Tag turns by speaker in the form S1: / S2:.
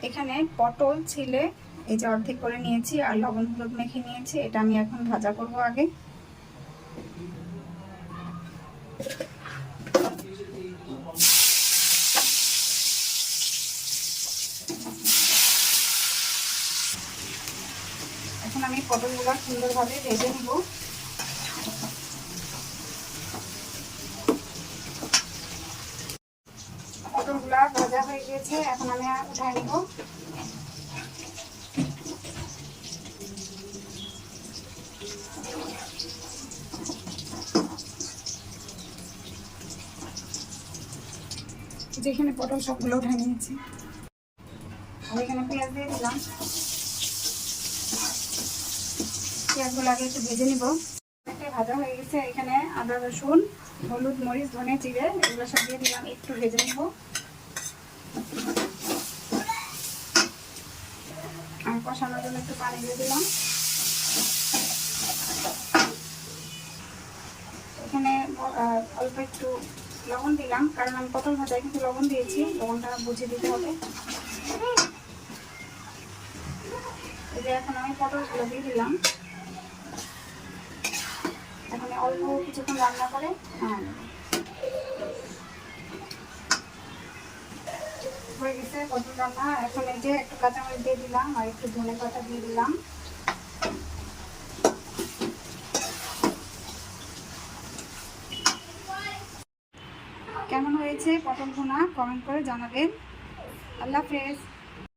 S1: এখানে পটল ছিলে এই যে অর্ধেক করে নিয়েছি আর লবণ হলুদ মেখে নিয়েছি। এটা আমি এখন ভাজা করব আগে। এখন আমি পটলগুলো সুন্দরভাবে ভেজে নেব। পটলগুলা ভাজা হয়ে গেছে, এখন আমি উঠাই নেব। যেখানে পটল সবগুলো উঠাই নিয়েছি। আমি এখানে পেঁয়াজ দিয়ে দিলাম। পেঁয়াজগুলো আগে একটু ভেজে নিব। ভাজা হয়ে গেছে, এখানে আদা রসুন হলুদ মরিচ ধনে জিরে এগুলো সব দিয়ে দিলাম, একটু ভেজে নিব। আর কষানোর জন্য একটু পানি দিয়ে দিলাম। এখানে অল্প একটু লবণ দিলাম, কারণ আমি পটল ভাজায় কিন্তু লবণ দিয়েছি, লবণটা বুঝে দিতে হবে। এই যে এখন আমি পটলগুলো দিয়ে দিলাম। এখন অল্প কিছুক্ষণ রান্না করে হয়ে গেছে পটল রান্না। এখন এই যে একটু কাঁচামরিচ দিয়ে দিলাম আর একটু ধনে পাতা দিয়ে দিলাম। কেমন হয়েছে পটল ভুনা কমেন্ট করে জানাবেন। আল্লাহ হাফেজ।